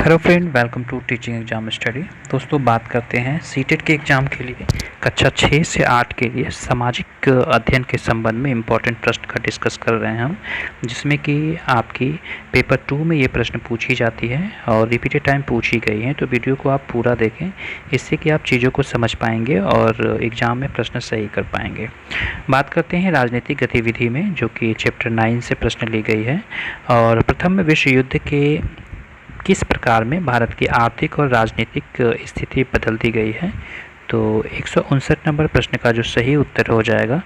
Hello friend, welcome to teaching exam study. दोस्तों, बात करते हैं सीटेट के एग्ज़ाम के लिए कक्षा 6 से 8 के लिए सामाजिक अध्ययन के संबंध में इम्पोर्टेंट प्रश्न का डिस्कस कर रहे हैं हम, जिसमें कि आपकी पेपर 2 में ये प्रश्न पूछी जाती है और रिपीटेड टाइम पूछी गई है। तो वीडियो को आप पूरा देखें, इससे कि आप चीज़ों को समझ पाएंगे और एग्ज़ाम में प्रश्न सही कर पाएंगे। बात करते हैं राजनीतिक गतिविधि में, जो कि चैप्टर 9 से प्रश्न ली गई है। और प्रथम विश्व युद्ध के किस प्रकार में भारत की आर्थिक और राजनीतिक स्थिति बदल दी गई है। तो 159 नंबर प्रश्न का जो सही उत्तर हो जाएगा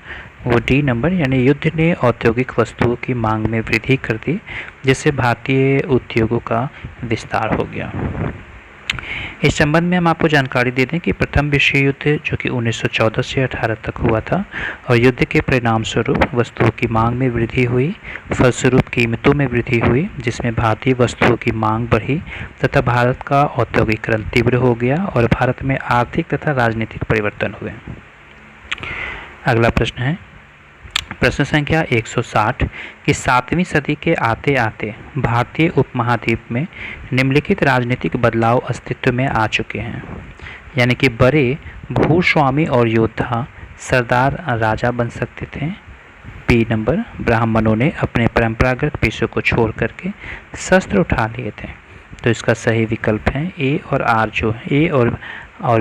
वो डी नंबर, यानी युद्ध ने औद्योगिक वस्तुओं की मांग में वृद्धि कर दी, जिससे भारतीय उद्योगों का विस्तार हो गया। इस संबंध में हम आपको जानकारी दे दें कि प्रथम विश्व युद्ध जो कि 1914 से 18 तक हुआ था और युद्ध के परिणाम स्वरूप वस्तुओं की मांग में वृद्धि हुई, फलस्वरूप कीमतों में वृद्धि हुई, जिसमें भारतीय वस्तुओं की मांग बढ़ी तथा भारत का औद्योगिकरण तीव्र हो गया और भारत में आर्थिक तथा राजनीतिक परिवर्तन हुए। अगला प्रश्न है प्रश्न संख्या 160 कि 7वीं सदी के आते आते भारतीय उपमहाद्वीप में निम्नलिखित राजनीतिक बदलाव अस्तित्व में आ चुके हैं। यानी कि बड़े भूस्वामी और योद्धा सरदार राजा बन सकते थे। बी नंबर, ब्राह्मणों ने अपने परंपरागत पेशों को छोड़ करके शस्त्र उठा लिए थे। तो इसका सही विकल्प है ए और आर, जो ए और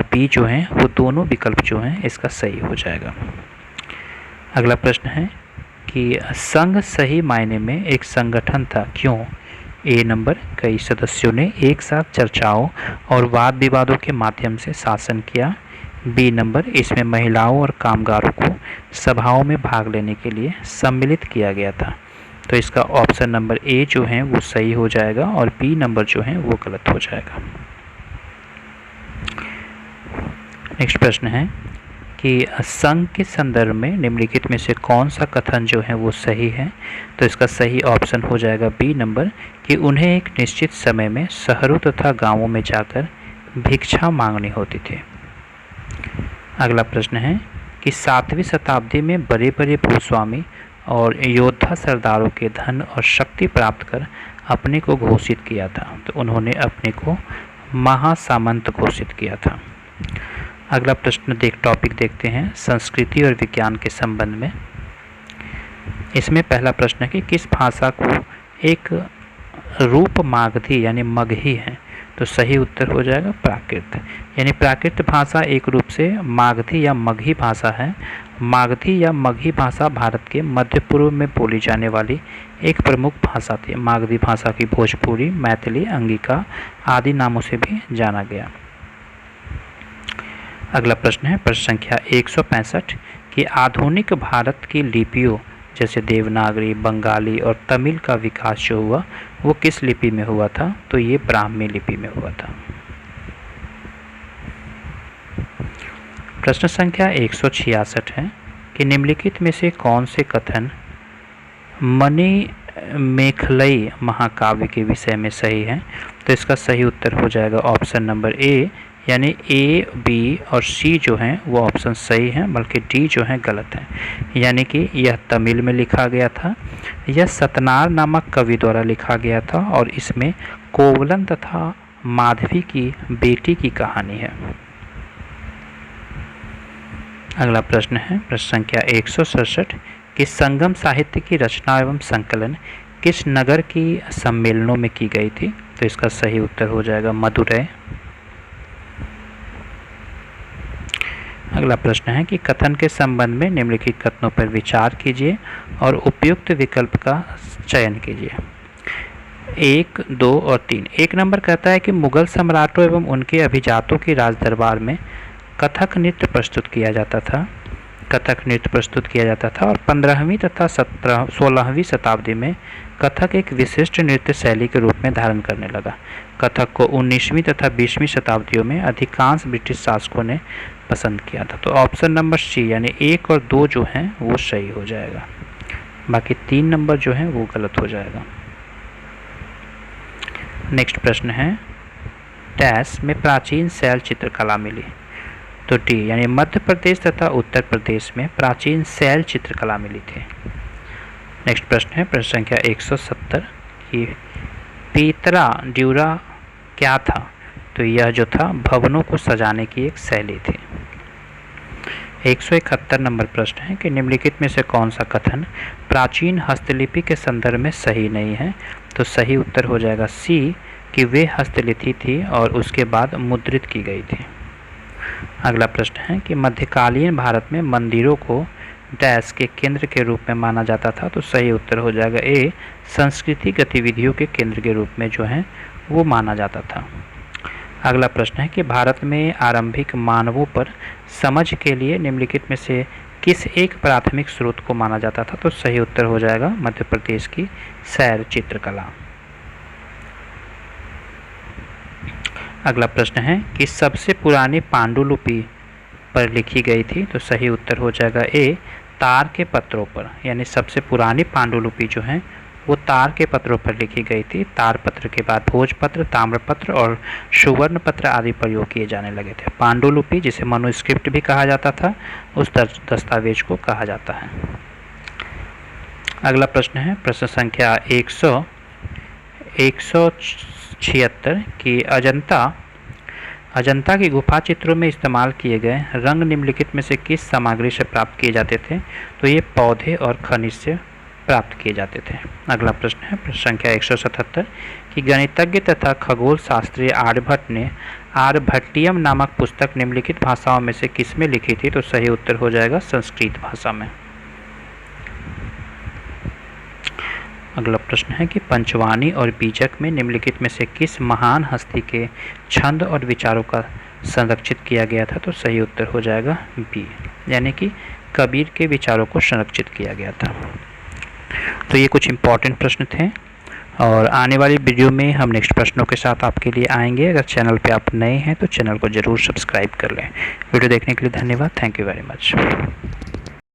बी जो हैं वो दोनों विकल्प जो हैं इसका सही हो जाएगा। अगला प्रश्न है कि संघ सही मायने में एक संगठन था, क्यों? ए नंबर, कई सदस्यों ने एक साथ चर्चाओं और वाद विवादों के माध्यम से शासन किया। बी नंबर, इसमें महिलाओं और कामगारों को सभाओं में भाग लेने के लिए सम्मिलित किया गया था। तो इसका ऑप्शन नंबर ए जो है वो सही हो जाएगा और बी नंबर जो है वो गलत हो जाएगा। नेक्स्ट प्रश्न है कि संघ के संदर्भ में निम्नलिखित में से कौन सा कथन जो है वो सही है। तो इसका सही ऑप्शन हो जाएगा बी नंबर, कि उन्हें एक निश्चित समय में शहरों तथा गांवों में जाकर भिक्षा मांगनी होती थी। अगला प्रश्न है कि 7वीं शताब्दी में बड़े बड़े भूस्वामी और योद्धा सरदारों के धन और शक्ति प्राप्त कर अपने को घोषित किया था। तो उन्होंने अपने को महासामंत घोषित किया था। अगला प्रश्न टॉपिक देखते हैं संस्कृति और विज्ञान के संबंध में। इसमें पहला प्रश्न है कि किस भाषा को एक रूप मागधी यानी मगही है। तो सही उत्तर हो जाएगा प्राकृत, यानी प्राकृत भाषा एक रूप से मागधी या मगही भाषा है। मागधी या मगही भाषा भारत के मध्य पूर्व में बोली जाने वाली एक प्रमुख भाषा थी। मागधी भाषा की भोजपुरी, मैथिली, अंगिका आदि नामों से भी जाना गया। अगला प्रश्न है प्रश्न संख्या 165 कि आधुनिक भारत की लिपियों जैसे देवनागरी, बंगाली और तमिल का विकास जो हुआ वो किस लिपि में हुआ था। तो ये ब्राह्मी लिपि में हुआ था। प्रश्न संख्या 166 है कि निम्नलिखित में से कौन से कथन मणिमेखलई महाकाव्य के विषय में सही है। तो इसका सही उत्तर हो जाएगा ऑप्शन नंबर ए, यानी ए, बी और सी जो हैं वो ऑप्शन सही हैं, बल्कि डी जो है गलत है। यानी कि यह तमिल में लिखा गया था। यह सतनार नामक कवि द्वारा लिखा गया था और इसमें कोवलन तथा माधवी की बेटी की कहानी है। अगला प्रश्न है प्रश्न संख्या 167 कि संगम साहित्य की रचना एवं संकलन किस नगर की सम्मेलनों में की गई थी। तो इसका सही उत्तर हो जाएगा मदुरै। अगला प्रश्न है कि कथन के संबंध में निम्नलिखित कथनों पर विचार कीजिए और उपयुक्त विकल्प का चयन कीजिए। 1, 2 और 3। 1 नंबर कहता है कि मुगल सम्राटों एवं उनके अभिजातों की राजदरबार में कथक नृत्य प्रस्तुत किया जाता था। और 15वीं तथा 16वीं शताब्दी में कथक एक विशिष्ट नृत्य शैली के रूप में धारण करने लगा। कथक को 19वीं तथा 20वीं शताब्दियों में अधिकांश ब्रिटिश शासकों ने पसंद किया था। तो ऑप्शन नंबर सी, यानी 1 और 2 जो हैं वो सही हो जाएगा, बाकी 3 नंबर जो है वो गलत हो जाएगा। नेक्स्ट प्रश्न है डैश में प्राचीन शैल चित्रकला मिली। तो डी, यानी मध्य प्रदेश तथा उत्तर प्रदेश में प्राचीन शैल चित्रकला मिली थी। नेक्स्ट प्रश्न है प्रश्न संख्या 170 कि पीतरा ड्यूरा क्या था? तो यह जो था भवनों को सजाने की एक शैली थी। 171 नंबर प्रश्न है कि निम्नलिखित में से कौन सा कथन प्राचीन हस्तलिपि के संदर्भ में सही नहीं है? तो सही उत्तर हो जाएगा सी कि वे हस्तलिपि थी और उसके बाद मुद्रित की गई थी। अगला प्रश्न है कि मध्यकालीन भारत में मंदिरों को डैश के केंद्र के रूप में माना जाता था। तो सही उत्तर हो जाएगा ए, संस्कृति गतिविधियों के केंद्र के रूप में जो है वो माना जाता था। अगला प्रश्न है कि भारत में आरंभिक मानवों पर समझ के लिए निम्नलिखित में से किस एक प्राथमिक स्रोत को माना जाता था? तो सही उत्तर हो जाएगा मध्य प्रदेश की सैर चित्रकला। अगला प्रश्न है कि सबसे पुरानी पांडुलिपि पर लिखी गई थी। तो सही उत्तर हो जाएगा ए, तार के पत्रों पर, यानी सबसे पुरानी पांडुलिपि जो है वो तार के पत्रों पर लिखी गई थी। तार पत्र के बाद भोजपत्र, ताम्रपत्र और सुवर्ण पत्र आदि प्रयोग किए जाने लगे थे। पांडुलिपि, जिसे मनुस्क्रिप्ट भी कहा जाता था, उस दस्तावेज को कहा जाता है। अगला प्रश्न है प्रश्न संख्या 176 की अजंता की गुफा चित्रों में इस्तेमाल किए गए रंग निम्नलिखित में से किस सामग्री से प्राप्त किए जाते थे? तो ये पौधे और खनिज से प्राप्त किए जाते थे। अगला प्रश्न है प्रश्न संख्या 177 कि गणितज्ञ तथा खगोल शास्त्री आर्यभट्ट ने आर्यभट्टियम नामक पुस्तक निम्नलिखित भाषाओं में से किस में लिखी थी? तो सही उत्तर हो जाएगा संस्कृत भाषा में। अगला प्रश्न है कि पंचवानी और बीजक में निम्नलिखित में से किस महान हस्ती के छंद और विचारों का संरक्षित किया गया था? तो सही उत्तर हो जाएगा बी, यानी कि कबीर के विचारों को संरक्षित किया गया था। तो ये कुछ इम्पॉर्टेंट प्रश्न थे और आने वाली वीडियो में हम नेक्स्ट प्रश्नों के साथ आपके लिए आएंगे। अगर चैनल पे आप नए हैं तो चैनल को ज़रूर सब्सक्राइब कर लें। वीडियो देखने के लिए धन्यवाद। Thank you very much.